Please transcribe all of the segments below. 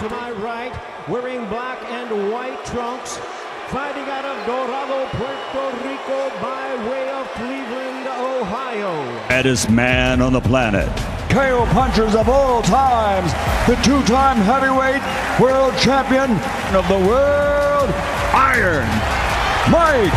to my right, wearing black and white trunks, fighting out of Dorado, Puerto Rico by way of Cleveland, Ohio. Baddest man on the planet. KO punchers of all times, the two-time heavyweight world champion of the world, Iron Mike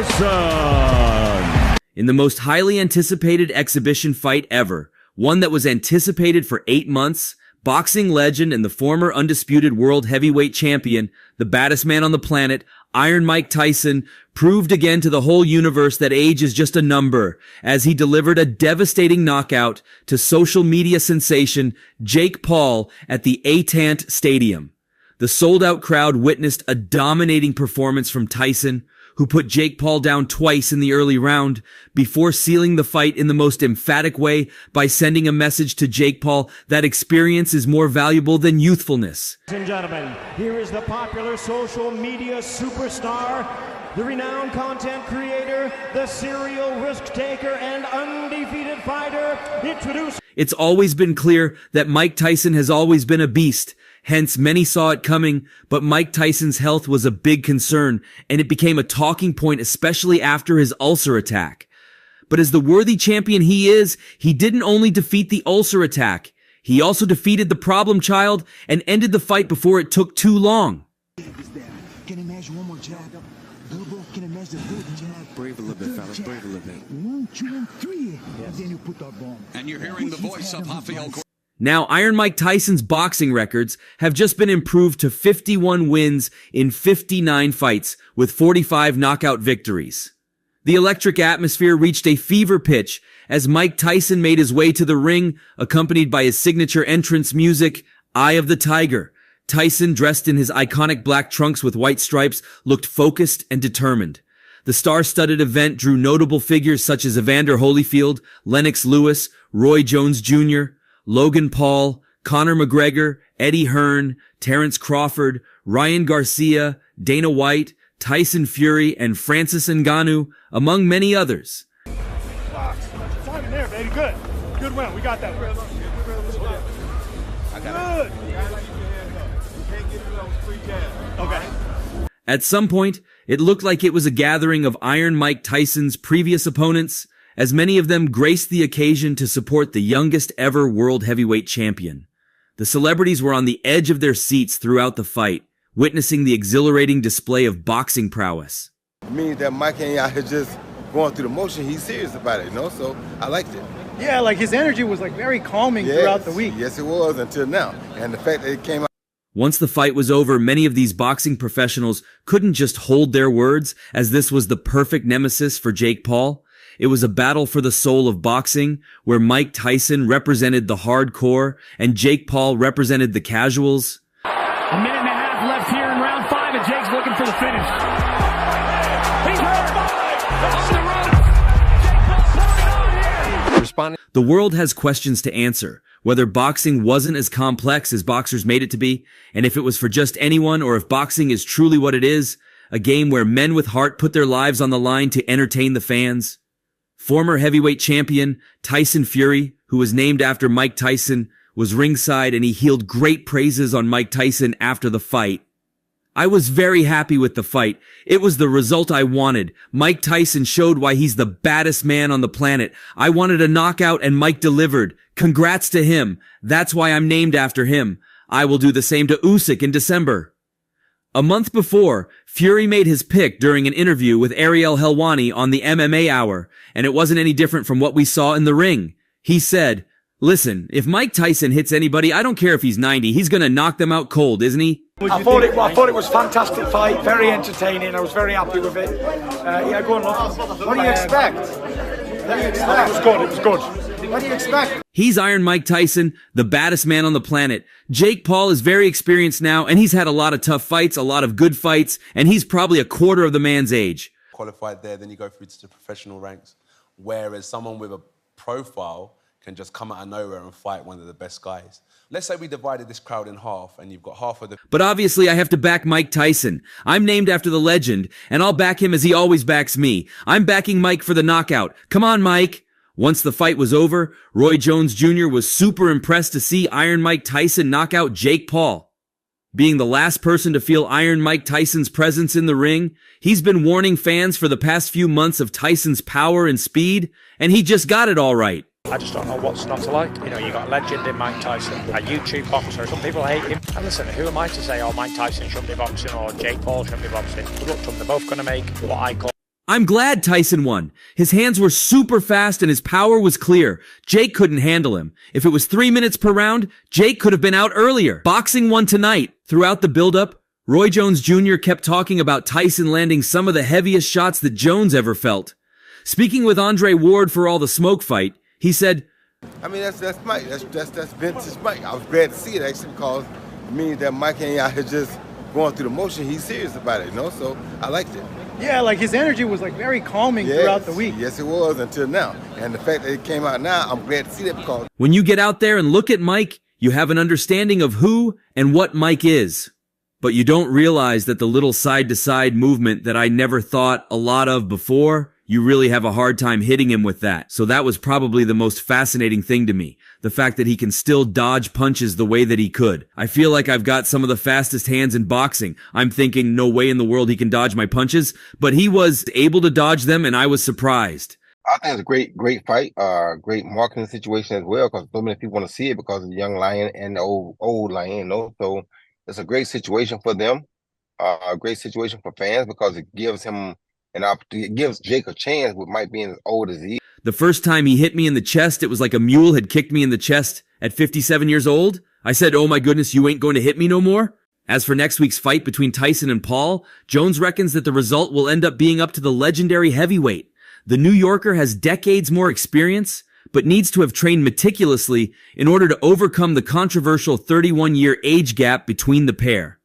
Tyson. In the most highly anticipated exhibition fight ever, one that was anticipated for 8 months, boxing legend and the former undisputed world heavyweight champion, the baddest man on the planet, Iron Mike Tyson, proved again to the whole universe that age is just a number, as he delivered a devastating knockout to social media sensation Jake Paul at the Atant Stadium. The sold-out crowd witnessed a dominating performance from Tyson, who put Jake Paul down twice in the early round before sealing the fight in the most emphatic way by sending a message to Jake Paul that experience is more valuable than youthfulness. Ladies and gentlemen, here is the popular social media superstar, the renowned content creator, the serial risk taker, and undefeated fighter. It's always been clear that Mike Tyson has always been a beast. Hence, many saw it coming, but Mike Tyson's health was a big concern, and it became a talking point, especially after his ulcer attack. But as the worthy champion he is, he didn't only defeat the ulcer attack, he also defeated the problem child and ended the fight before it took too long. Can imagine one more jab. Double, can imagine the good jab. Breathe a little bit, fellas, breathe a little bit. 1, 2, and 3. And then you put that bomb. And you're hearing the voice of Rafael. Now, Iron Mike Tyson's boxing records have just been improved to 51 wins in 59 fights, with 45 knockout victories. The electric atmosphere reached a fever pitch as Mike Tyson made his way to the ring, accompanied by his signature entrance music, Eye of the Tiger. Tyson, dressed in his iconic black trunks with white stripes, looked focused and determined. The star-studded event drew notable figures such as Evander Holyfield, Lennox Lewis, Roy Jones Jr., Logan Paul, Conor McGregor, Eddie Hearn, Terrence Crawford, Ryan Garcia, Dana White, Tyson Fury, and Francis Ngannou, among many others. Timing there, baby. Good. Good win. We got that. Good. Okay. At some point, it looked like it was a gathering of Iron Mike Tyson's previous opponents, as many of them graced the occasion to support the youngest ever world heavyweight champion. The celebrities were on the edge of their seats throughout the fight, witnessing the exhilarating display of boxing prowess. It means that Mike ain't out here just going through the motion. He's serious about it, so I liked it. Yeah, like his energy was like very calming throughout the week. Yes, it was until now. And the fact that it came out. Once the fight was over, many of these boxing professionals couldn't just hold their words, as this was the perfect nemesis for Jake Paul. It was a battle for the soul of boxing, where Mike Tyson represented the hardcore and Jake Paul represented the casuals. A minute and a half left here in round 5, and Jake's looking for the finish. He's hurt. On the ropes. Jake Paul here. The world has questions to answer, whether boxing wasn't as complex as boxers made it to be, and if it was for just anyone, or if boxing is truly what it is, a game where men with heart put their lives on the line to entertain the fans. Former heavyweight champion Tyson Fury, who was named after Mike Tyson, was ringside and he heaped great praises on Mike Tyson after the fight. I was very happy with the fight. It was the result I wanted. Mike Tyson showed why he's the baddest man on the planet. I wanted a knockout and Mike delivered. Congrats to him. That's why I'm named after him. I will do the same to Usyk in December. A month before, Fury made his pick during an interview with Ariel Helwani on the MMA Hour, and it wasn't any different from what we saw in the ring. He said, "Listen, if Mike Tyson hits anybody, I don't care if he's 90, he's gonna knock them out cold, isn't he?" I thought it was a fantastic fight, very entertaining. I was very happy with it. Yeah, go on, love. What do you expect? It was good. It was good. What do you expect? He's Iron Mike Tyson, the baddest man on the planet. Jake Paul is very experienced now, and he's had a lot of tough fights, a lot of good fights, and he's probably a quarter of the man's age. Qualified there, then you go through to the professional ranks, whereas someone with a profile can just come out of nowhere and fight one of the best guys. Let's say we divided this crowd in half, and you've got half of the... But obviously I have to back Mike Tyson. I'm named after the legend, and I'll back him as he always backs me. I'm backing Mike for the knockout. Come on, Mike. Once the fight was over, Roy Jones Jr. was super impressed to see Iron Mike Tyson knock out Jake Paul. Being the last person to feel Iron Mike Tyson's presence in the ring, he's been warning fans for the past few months of Tyson's power and speed, and he just got it all right. I just don't know what's not to like. You know, you got a legend in Mike Tyson, a YouTube boxer. Some people hate him. And listen, who am I to say, oh, Mike Tyson shouldn't be boxing or Jake Paul shouldn't be boxing? Good luck to them. They're both going to make what I call... I'm glad Tyson won. His hands were super fast and his power was clear. Jake couldn't handle him. If it was 3 minutes per round, Jake could have been out earlier. Boxing won tonight. Throughout the build-up, Roy Jones Jr. kept talking about Tyson landing some of the heaviest shots that Jones ever felt. Speaking with Andre Ward for All the Smoke fight, he said, I mean, that's Mike. That's vintage Mike. I was glad to see it, actually, because it means that Mike ain't out here just going through the motion. He's serious about it, you know, so I liked it. Yeah, like his energy was like very calming throughout the week. Yes, it was until now. And the fact that it came out now, I'm glad to see that because... When you get out there and look at Mike, you have an understanding of who and what Mike is. But you don't realize that the little side-to-side movement that I never thought a lot of before, you really have a hard time hitting him with that. So that was probably the most fascinating thing to me. The fact that he can still dodge punches the way that he could. I feel like I've got some of the fastest hands in boxing. I'm thinking no way in the world he can dodge my punches, but he was able to dodge them and I was surprised. I think it's a great fight, great marketing situation as well, because so many people want to see it because of the young lion and the old lion, you know. So it's a great situation for them, a great situation for fans because it gives him an opportunity. It gives Jake a chance with Mike being as old as he is. The first time he hit me in the chest, it was like a mule had kicked me in the chest at 57 years old. I said, oh my goodness, you ain't going to hit me no more? As for next week's fight between Tyson and Paul, Jones reckons that the result will end up being up to the legendary heavyweight. The New Yorker has decades more experience, but needs to have trained meticulously in order to overcome the controversial 31-year age gap between the pair.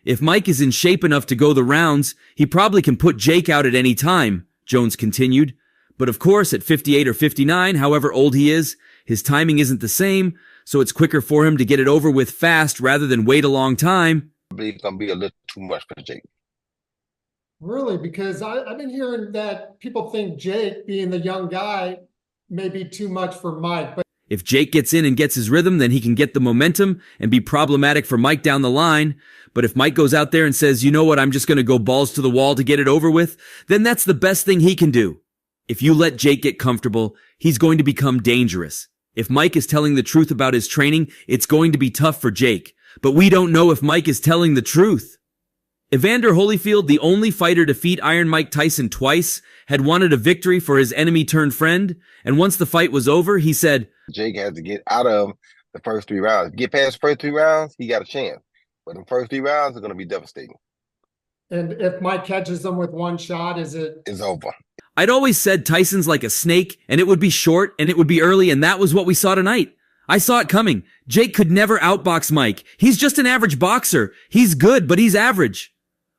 If Mike is in shape enough to go the rounds, he probably can put Jake out at any time, Jones continued. But of course, at 58 or 59, however old he is, his timing isn't the same, so it's quicker for him to get it over with fast rather than wait a long time. I believe it's going to be a little too much for Jake. Really? Because I've been hearing that people think Jake, being the young guy, may be too much for Mike. But if Jake gets in and gets his rhythm, then he can get the momentum and be problematic for Mike down the line. But if Mike goes out there and says, you know what, I'm just going to go balls to the wall to get it over with, then that's the best thing he can do. If you let Jake get comfortable, he's going to become dangerous. If Mike is telling the truth about his training, it's going to be tough for Jake. But we don't know if Mike is telling the truth. Evander Holyfield, the only fighter to defeat Iron Mike Tyson twice, had wanted a victory for his enemy-turned-friend, and once the fight was over, he said, Jake has to get out of the first 3 rounds. Get past the first 3 rounds, he got a chance. But the first 3 rounds are going to be devastating. And if Mike catches them with one shot, it's over. I'd always said Tyson's like a snake, and it would be short, and it would be early, and that was what we saw tonight. I saw it coming. Jake could never outbox Mike. He's just an average boxer. He's good, but he's average.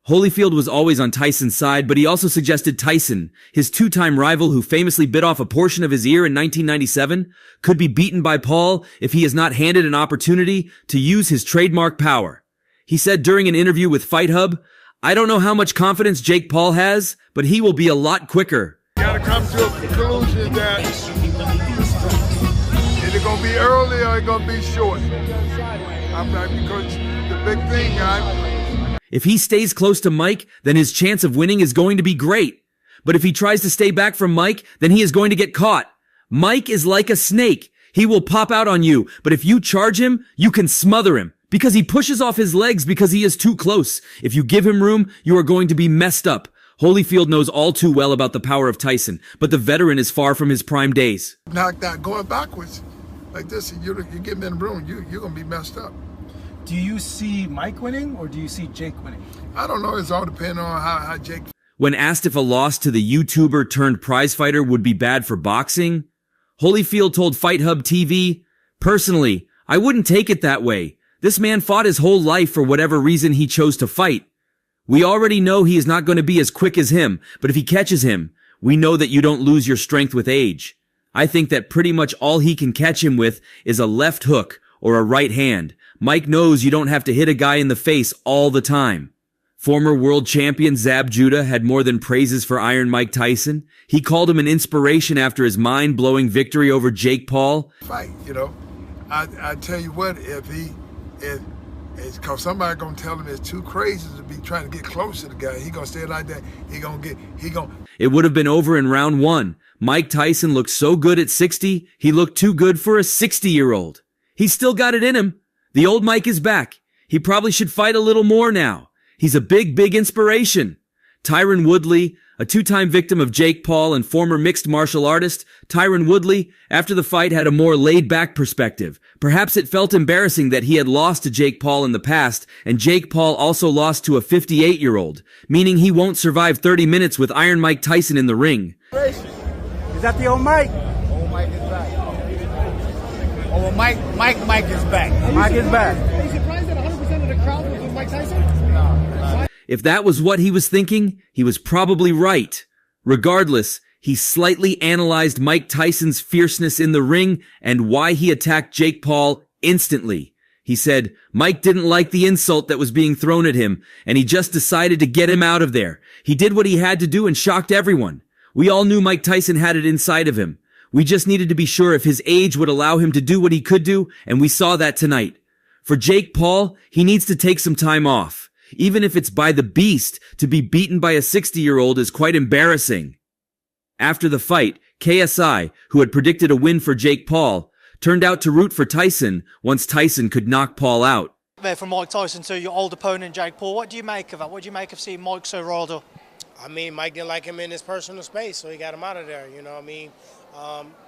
Holyfield was always on Tyson's side, but he also suggested Tyson, his two-time rival who famously bit off a portion of his ear in 1997, could be beaten by Paul if he is not handed an opportunity to use his trademark power. He said during an interview with Fight Hub, I don't know how much confidence Jake Paul has, but he will be a lot quicker. You gotta come to a conclusion that either gonna be early or it's gonna be short. I'm not, because the big thing, if he stays close to Mike, then his chance of winning is going to be great. But if he tries to stay back from Mike, then he is going to get caught. Mike is like a snake. He will pop out on you, but if you charge him, you can smother him. Because he pushes off his legs because he is too close. If you give him room, you are going to be messed up. Holyfield knows all too well about the power of Tyson, but the veteran is far from his prime days. knocked out going backwards like this, and you get him in the room, you're going to be messed up. Do you see Mike winning or do you see Jake winning? I don't know. It's all depending on how Jake... When asked if a loss to the YouTuber turned prize fighter would be bad for boxing, Holyfield told Fight Hub TV, personally, I wouldn't take it that way. This man fought his whole life for whatever reason he chose to fight. We already know he is not going to be as quick as him, but if he catches him, we know that you don't lose your strength with age. I think that pretty much all he can catch him with is a left hook or a right hand. Mike knows you don't have to hit a guy in the face all the time. Former world champion Zab Judah had more than praises for Iron Mike Tyson. He called him an inspiration after his mind-blowing victory over Jake Paul. Fight, you know. I tell you what, if it's cause somebody gonna tell him it's too crazy to be trying to get close to the guy, he gonna stay like that. It would have been over in round 1. Mike Tyson looked so good at 60, he looked too good for a 60-year-old. He's still got it in him. The old Mike is back. He probably should fight a little more now. He's a big, big inspiration. Tyron Woodley, a two-time victim of Jake Paul and former mixed martial artist, Tyron Woodley, after the fight, had a more laid-back perspective. Perhaps it felt embarrassing that he had lost to Jake Paul in the past, and Jake Paul also lost to a 58-year-old, meaning he won't survive 30 minutes with Iron Mike Tyson in the ring. Is that the old Mike? Old Mike is back. Oh, Mike is back. Mike is back. Are you surprised that 100% of the crowd was with Mike Tyson? If that was what he was thinking, he was probably right. Regardless, he slightly analyzed Mike Tyson's fierceness in the ring and why he attacked Jake Paul instantly. He said Mike didn't like the insult that was being thrown at him, and he just decided to get him out of there. He did what he had to do and shocked everyone. We all knew Mike Tyson had it inside of him. We just needed to be sure if his age would allow him to do what he could do, and we saw that tonight. For Jake Paul, he needs to take some time off. Even if it's by the beast, to be beaten by a 60-year-old is quite embarrassing. After the fight, KSI, who had predicted a win for Jake Paul, turned out to root for Tyson once Tyson could knock Paul out. There from Mike Tyson to your old opponent Jake Paul. What do you make of that? What do you make of seeing Mike so riled up? I mean, Mike didn't like him in his personal space, so he got him out of there, you know what I mean?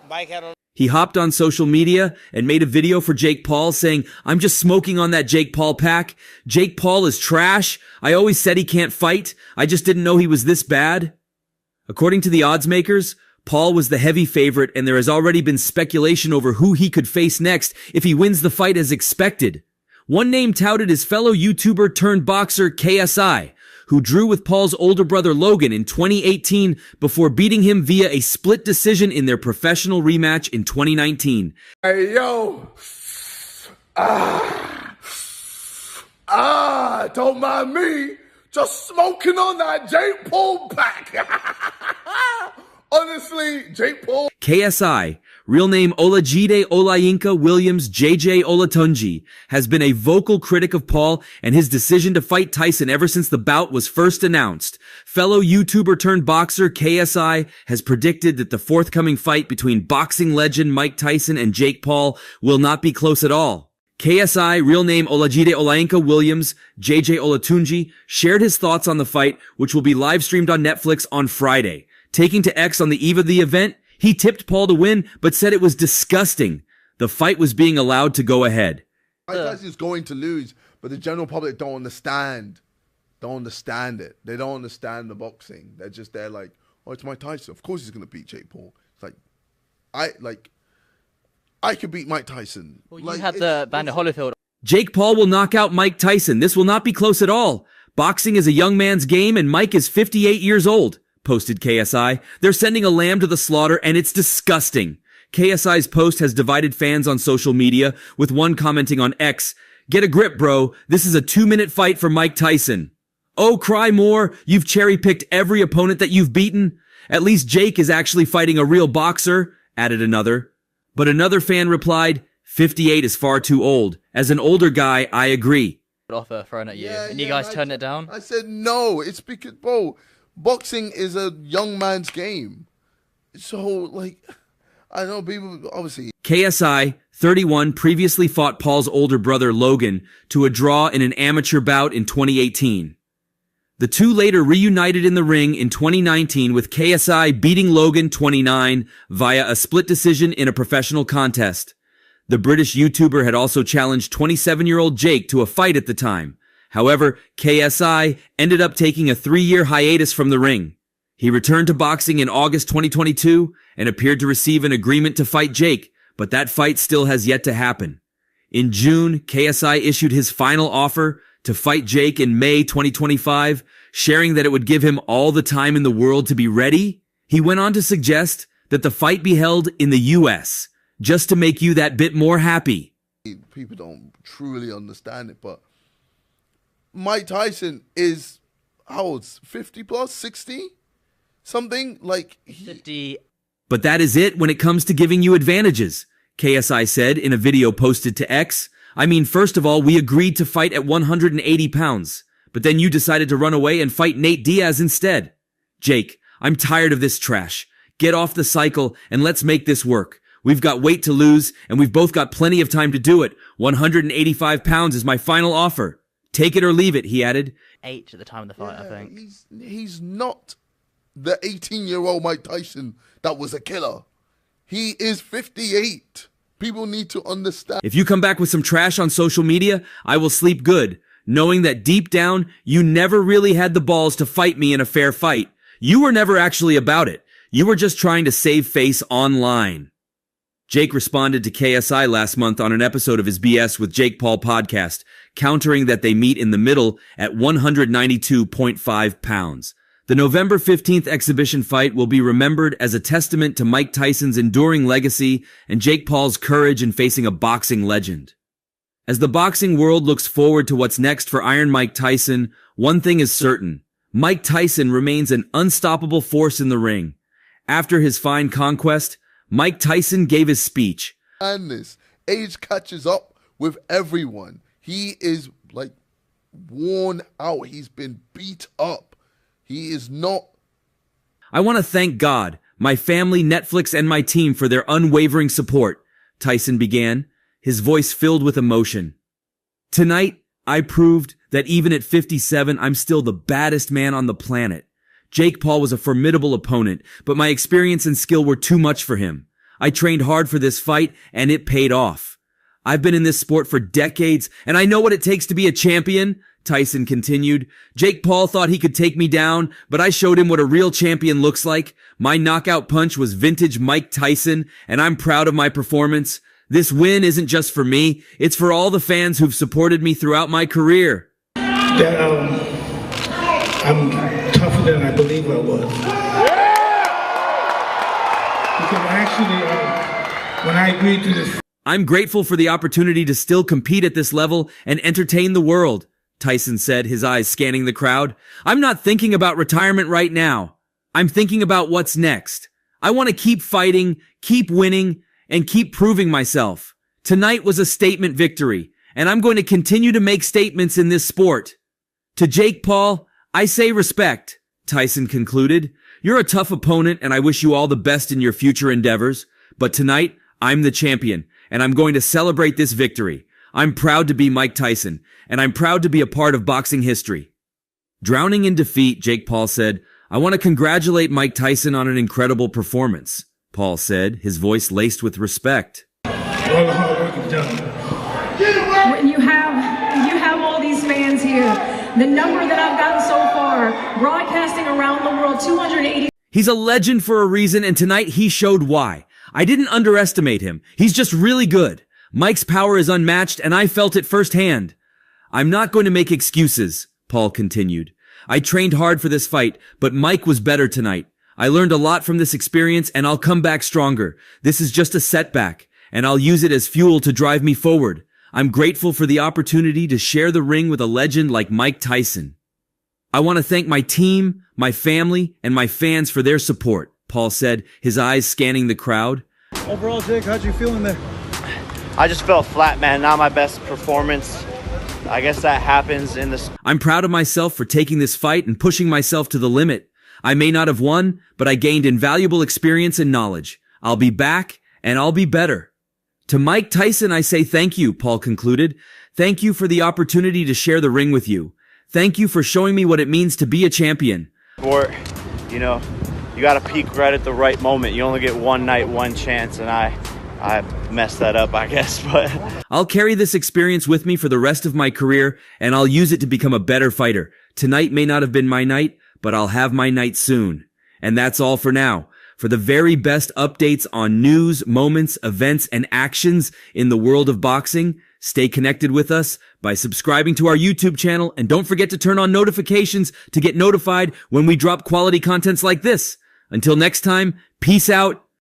Mike had a... He hopped on social media and made a video for Jake Paul saying, "I'm just smoking on that Jake Paul pack. Jake Paul is trash. I always said he can't fight. I just didn't know he was this bad." According to the odds makers, Paul was the heavy favorite, and there has already been speculation over who he could face next if he wins the fight as expected. One name touted is fellow YouTuber turned boxer KSI, who drew with Paul's older brother Logan in 2018 before beating him via a split decision in their professional rematch in 2019. Hey, yo. Don't mind me. Just smoking on that Jake Paul pack. Honestly, Jake Paul. KSI, real name Olajide Olayinka Williams JJ Olatunji, has been a vocal critic of Paul and his decision to fight Tyson ever since the bout was first announced. Fellow YouTuber turned boxer KSI has predicted that the forthcoming fight between boxing legend Mike Tyson and Jake Paul will not be close at all. KSI, real name Olajide Olayinka Williams JJ Olatunji, shared his thoughts on the fight, which will be live streamed on Netflix on Friday. Taking to X on the eve of the event, he tipped Paul to win, but said it was disgusting. The fight was being allowed to go ahead. Mike Tyson's going to lose, but the general public don't understand. Don't understand it. They don't understand the boxing. They're just there like, oh, it's Mike Tyson. Of course he's going to beat Jake Paul. It's like, I could beat Mike Tyson. Well, you had the Vander Holyfield. Jake Paul will knock out Mike Tyson. This will not be close at all. Boxing is a young man's game, and Mike is 58 years old, posted KSI. They're sending a lamb to the slaughter, and it's disgusting. KSI's post has divided fans on social media, with one commenting on X, "Get a grip, bro. This is a 2-minute fight for Mike Tyson." "Oh, cry more. You've cherry-picked every opponent that you've beaten. At least Jake is actually fighting a real boxer," added another. But another fan replied, 58 is far too old. As an older guy, I agree. Offer thrown at you, and you guys turned it down? I said no. It's because, bro, boxing is a young man's game. So, like, I know people, obviously. KSI, 31, previously fought Paul's older brother Logan to a draw in an amateur bout in 2018. The two later reunited in the ring in 2019 with KSI beating Logan 29 via a split decision in a professional contest. The British YouTuber had also challenged 27-year-old Jake to a fight at the time. However, KSI ended up taking a 3-year hiatus from the ring. He returned to boxing in August 2022 and appeared to receive an agreement to fight Jake, but that fight still has yet to happen. In June, KSI issued his final offer to fight Jake in May 2025, sharing that it would give him all the time in the world to be ready. He went on to suggest that the fight be held in the US, just to make you that bit more happy. People don't truly understand it, but Mike Tyson is, how old? 50 plus, 60? Something like 50. But that is it when it comes to giving you advantages, KSI said in a video posted to X. I mean, first of all, we agreed to fight at 180 pounds, but then you decided to run away and fight Nate Diaz instead. Jake, I'm tired of this trash. Get off the cycle and let's make this work. We've got weight to lose and we've both got plenty of time to do it. 185 pounds is my final offer. Take it or leave it, he added. 8 at the time of the fight, I think. He's not the 18-year-old Mike Tyson that was a killer. He is 58. People need to understand. If you come back with some trash on social media, I will sleep good, knowing that deep down, you never really had the balls to fight me in a fair fight. You were never actually about it. You were just trying to save face online. Jake responded to KSI last month on an episode of his BS with Jake Paul podcast, countering that they meet in the middle at 192.5 pounds. The November 15th exhibition fight will be remembered as a testament to Mike Tyson's enduring legacy and Jake Paul's courage in facing a boxing legend. As the boxing world looks forward to what's next for Iron Mike Tyson, one thing is certain. Mike Tyson remains an unstoppable force in the ring. After his fine conquest, Mike Tyson gave his speech. Age catches up with everyone. He is like worn out. He's been beat up. He is not. I want to thank God, my family, Netflix, and my team for their unwavering support, Tyson began, his voice filled with emotion. Tonight, I proved that even at 57, I'm still the baddest man on the planet. Jake Paul was a formidable opponent, but my experience and skill were too much for him. I trained hard for this fight, and it paid off. I've been in this sport for decades, and I know what it takes to be a champion, Tyson continued. Jake Paul thought he could take me down, but I showed him what a real champion looks like. My knockout punch was vintage Mike Tyson, and I'm proud of my performance. This win isn't just for me, it's for all the fans who've supported me throughout my career. I'm tougher than I believe I was. Because actually, when I agreed to this... I'm grateful for the opportunity to still compete at this level and entertain the world, Tyson said, his eyes scanning the crowd. I'm not thinking about retirement right now. I'm thinking about what's next. I want to keep fighting, keep winning, and keep proving myself. Tonight was a statement victory, and I'm going to continue to make statements in this sport. To Jake Paul, I say respect, Tyson concluded. You're a tough opponent, and I wish you all the best in your future endeavors. But tonight, I'm the champion, and I'm going to celebrate this victory. I'm proud to be Mike Tyson, and I'm proud to be a part of boxing history. Drowning in defeat, Jake Paul said, I want to congratulate Mike Tyson on an incredible performance, Paul said, his voice laced with respect. All the hard work is done. When you have all these fans here, the number that I've gotten so far, broadcasting around the world, 280. He's a legend for a reason, and tonight he showed why. I didn't underestimate him. He's just really good. Mike's power is unmatched, and I felt it firsthand. I'm not going to make excuses, Paul continued. I trained hard for this fight, but Mike was better tonight. I learned a lot from this experience, and I'll come back stronger. This is just a setback, and I'll use it as fuel to drive me forward. I'm grateful for the opportunity to share the ring with a legend like Mike Tyson. I want to thank my team, my family, and my fans for their support, Paul said, his eyes scanning the crowd. Overall, Jake, how'd you feel in there? I just felt flat, man. Not my best performance. I guess that happens in this. I'm proud of myself for taking this fight and pushing myself to the limit. I may not have won, but I gained invaluable experience and knowledge. I'll be back, and I'll be better. To Mike Tyson, I say thank you, Paul concluded. Thank you for the opportunity to share the ring with you. Thank you for showing me what it means to be a champion. Sport, you know, you got to peak right at the right moment. You only get one night, one chance, and I messed that up, I guess, but... I'll carry this experience with me for the rest of my career, and I'll use it to become a better fighter. Tonight may not have been my night, but I'll have my night soon. And that's all for now. For the very best updates on news, moments, events, and actions in the world of boxing, stay connected with us by subscribing to our YouTube channel, and don't forget to turn on notifications to get notified when we drop quality contents like this. Until next time, peace out